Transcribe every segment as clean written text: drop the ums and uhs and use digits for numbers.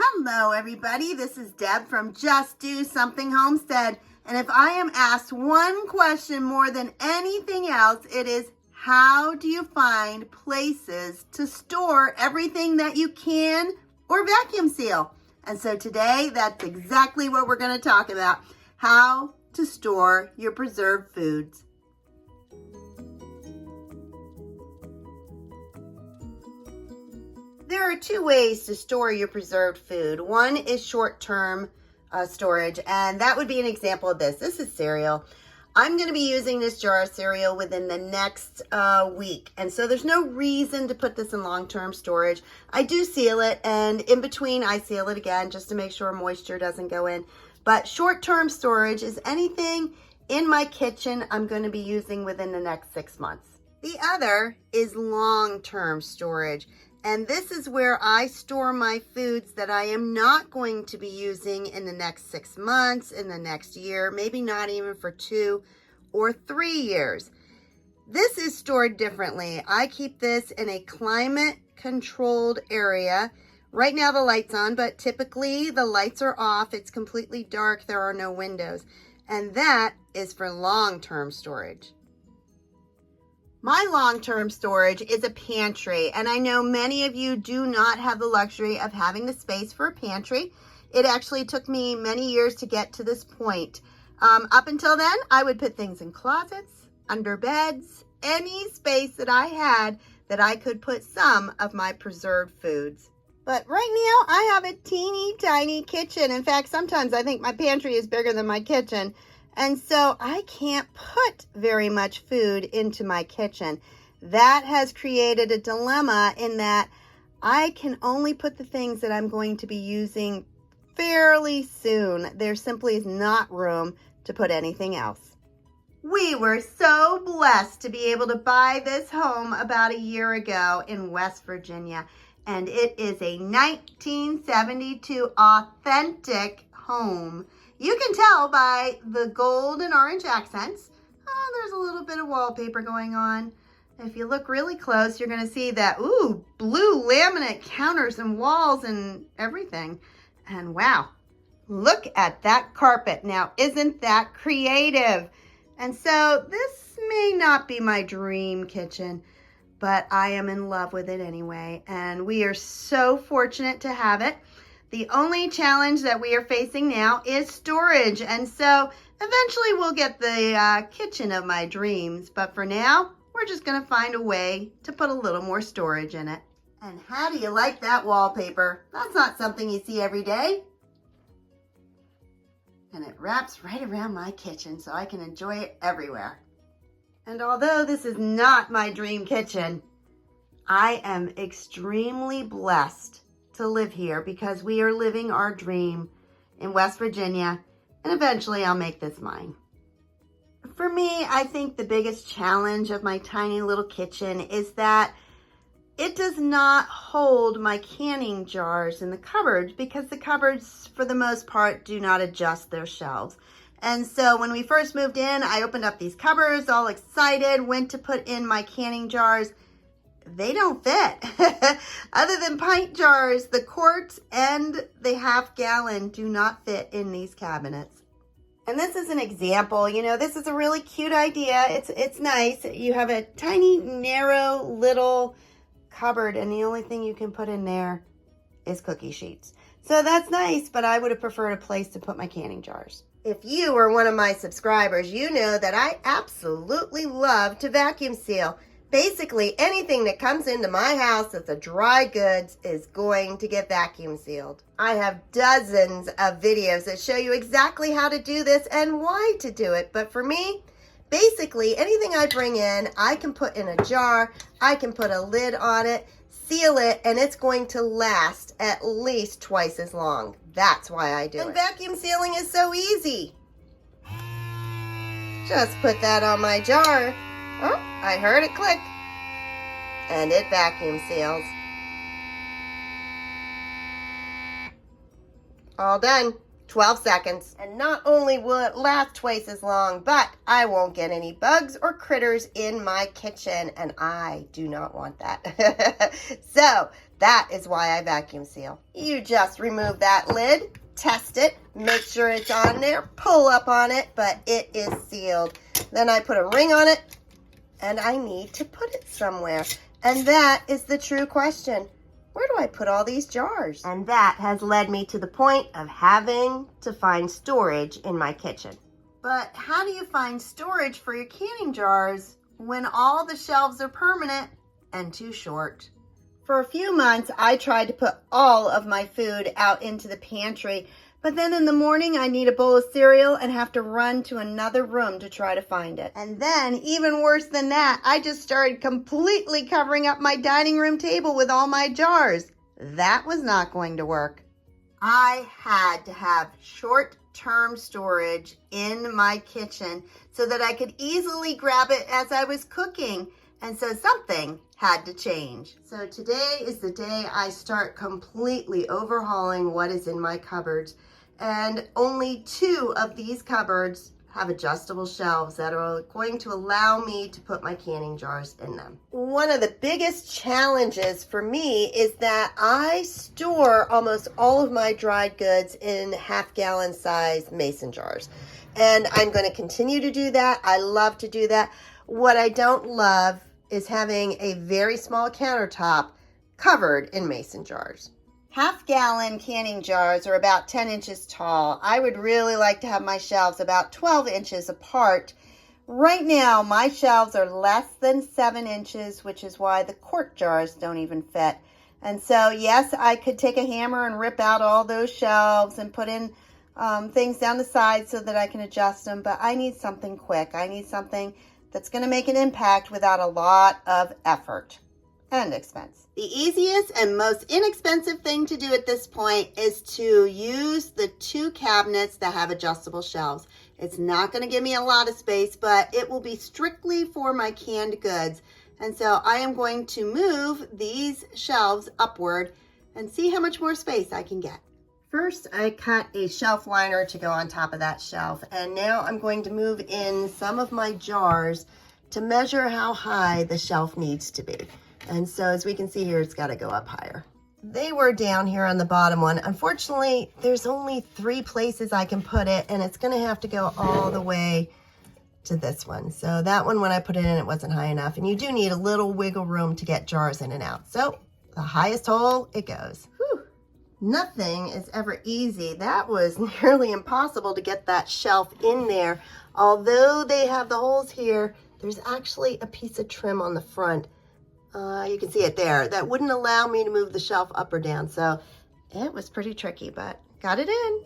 Hello everybody, this is Deb from Just Do Something Homestead, and if I am asked one question more than anything else, it is how do you find places to store everything that you can or vacuum seal? And so today that's exactly what we're going to talk about, how to store your preserved foods. There are two ways to store your preserved food. One is short-term storage, and that would be an example of this. This is cereal. I'm going to be using this jar of cereal within the next week, and so there's no reason to put this in long-term storage. I do seal it, and in between I seal it again just to make sure moisture doesn't go in. But short-term storage is anything in my kitchen I'm going to be using within the next 6 months. The other is long-term storage. And this is where I store my foods that I am not going to be using in the next 6 months, in the next year, maybe not even for 2 or 3 years. This is stored differently. I keep this in a climate-controlled area. Right now the light's on, but typically the lights are off. It's completely dark. There are no windows. And that is for long-term storage. My long-term storage is a pantry, and I know many of you do not have the luxury of having the space for a pantry. It actually took me many years to get to this point. Up until then, I would put things in closets, under beds, any space that I had that I could put some of my preserved foods. But right now, I have a teeny tiny kitchen. In fact, sometimes I think my pantry is bigger than my kitchen. And so I can't put very much food into my kitchen. That has created a dilemma in that I can only put the things that I'm going to be using fairly soon. There simply is not room to put anything else. We were so blessed to be able to buy this home about a year ago in West Virginia. And it is a 1972 authentic home. You can tell by the gold and orange accents. Oh, there's a little bit of wallpaper going on. If you look really close, you're going to see that, ooh, blue laminate counters and walls and everything. And wow, look at that carpet. Now, isn't that creative? And so this may not be my dream kitchen, but I am in love with it anyway. And we are so fortunate to have it. The only challenge that we are facing now is storage. And so eventually we'll get the kitchen of my dreams. But for now, we're just going to find a way to put a little more storage in it. And how do you like that wallpaper? That's not something you see every day. And it wraps right around my kitchen so I can enjoy it everywhere. And although this is not my dream kitchen, I am extremely blessed to live here because we are living our dream in West Virginia, and eventually I'll make this mine. For me, I think the biggest challenge of my tiny little kitchen is that it does not hold my canning jars in the cupboards because the cupboards, for the most part, do not adjust their shelves. And so when we first moved in, I opened up these cupboards, all excited, went to put in my canning jars. They don't fit. Other than pint jars, the quart and the half-gallon do not fit in these cabinets. And this is an example. You know, this is a really cute idea. It's nice. You have a tiny, narrow, little cupboard, and the only thing you can put in there is cookie sheets. So that's nice, but I would have preferred a place to put my canning jars. If you are one of my subscribers, you know that I absolutely love to vacuum seal. Basically, anything that comes into my house that's a dry goods is going to get vacuum sealed. I have dozens of videos that show you exactly how to do this and why to do it. But for me, basically, anything I bring in, I can put in a jar, I can put a lid on it, seal it, and it's going to last at least twice as long. That's why I do it. And vacuum sealing is so easy. Just put that on my jar. Oh, I heard it click. And it vacuum seals. All done. 12 seconds. And not only will it last twice as long, but I won't get any bugs or critters in my kitchen, and I do not want that. So that is why I vacuum seal. You just remove that lid, test it, make sure it's on there, pull up on it, but it is sealed. Then I put a ring on it, and I need to put it somewhere. And that is the true question. Where do I put all these jars? And that has led me to the point of having to find storage in my kitchen. But how do you find storage for your canning jars when all the shelves are permanent and too short? For a few months, I tried to put all of my food out into the pantry, but then in the morning, I need a bowl of cereal and have to run to another room to try to find it. And then, even worse than that, I just started completely covering up my dining room table with all my jars. That was not going to work. I had to have short-term storage in my kitchen so that I could easily grab it as I was cooking. And so something had to change. So today is the day I start completely overhauling what is in my cupboards. And only 2 of these cupboards have adjustable shelves that are going to allow me to put my canning jars in them. One of the biggest challenges for me is that I store almost all of my dried goods in half-gallon size mason jars. And I'm going to continue to do that. I love to do that. What I don't love is having a very small countertop covered in mason jars. Half-gallon canning jars are about 10 inches tall. I would really like to have my shelves about 12 inches apart. Right now, my shelves are less than 7 inches, which is why the quart jars don't even fit. And so, yes, I could take a hammer and rip out all those shelves and put in things down the side so that I can adjust them, but I need something quick. I need something that's going to make an impact without a lot of effort and expense. The easiest and most inexpensive thing to do at this point is to use the 2 cabinets that have adjustable shelves. It's not going to give me a lot of space, but it will be strictly for my canned goods. And so I am going to move these shelves upward and see how much more space I can get. First, I cut a shelf liner to go on top of that shelf. And now I'm going to move in some of my jars to measure how high the shelf needs to be. And so as we can see here, it's got to go up higher. They were down here on the bottom one. Unfortunately, there's only 3 places I can put it, and it's going to have to go all the way to this one. So that one, when I put it in, it wasn't high enough. And you do need a little wiggle room to get jars in and out. So the highest hole it goes. Whew. Nothing is ever easy. That was nearly impossible to get that shelf in there. Although they have the holes here, there's actually a piece of trim on the front. You can see it there. That wouldn't allow me to move the shelf up or down. So it was pretty tricky, but got it in.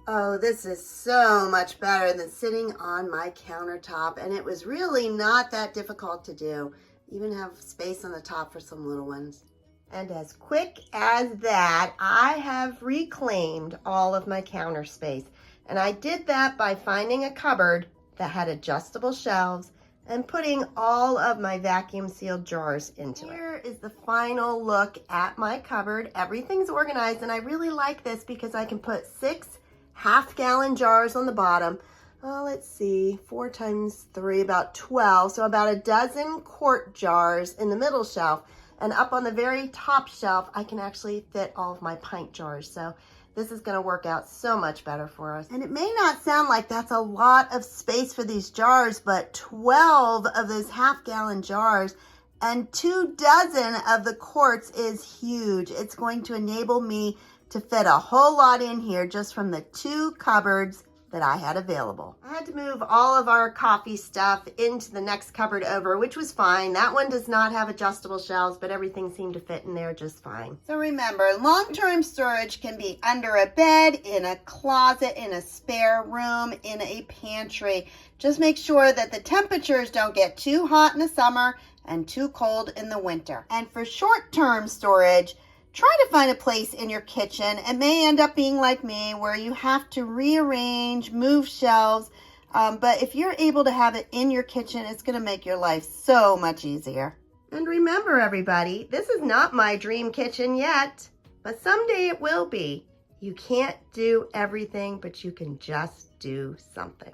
Oh, this is so much better than sitting on my countertop. And it was really not that difficult to do. Even have space on the top for some little ones. And as quick as that, I have reclaimed all of my counter space. And I did that by finding a cupboard that had adjustable shelves and putting all of my vacuum sealed jars into it. Here is the final look at my cupboard. Everything's organized, and I really like this because I can put 6 half-gallon jars on the bottom. Let's see, 4 times 3, about 12. So about a dozen quart jars in the middle shelf. And up on the very top shelf, I can actually fit all of my pint jars. So this is going to work out so much better for us. And it may not sound like that's a lot of space for these jars, but 12 of those half-gallon jars and 24 of the quarts is huge. It's going to enable me to fit a whole lot in here just from the 2 cupboards that I had available. I had to move all of our coffee stuff into the next cupboard over, which was fine. That one does not have adjustable shelves, but everything seemed to fit in there just fine. So remember, long-term storage can be under a bed, in a closet, in a spare room, in a pantry. Just make sure that the temperatures don't get too hot in the summer and too cold in the winter. And for short-term storage, try to find a place in your kitchen. It may end up being like me where you have to rearrange, move shelves. But if you're able to have it in your kitchen, it's going to make your life so much easier. And remember, everybody, this is not my dream kitchen yet, but someday it will be. You can't do everything, but you can just do something.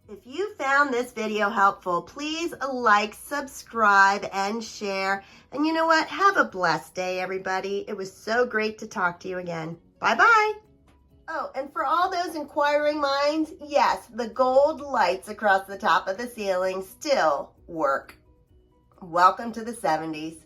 If you found this video helpful, please like, subscribe, and share. And you know what? Have a blessed day, everybody. It was so great to talk to you again. Bye-bye. Oh, and for all those inquiring minds, yes, the gold lights across the top of the ceiling still work. Welcome to the 70s.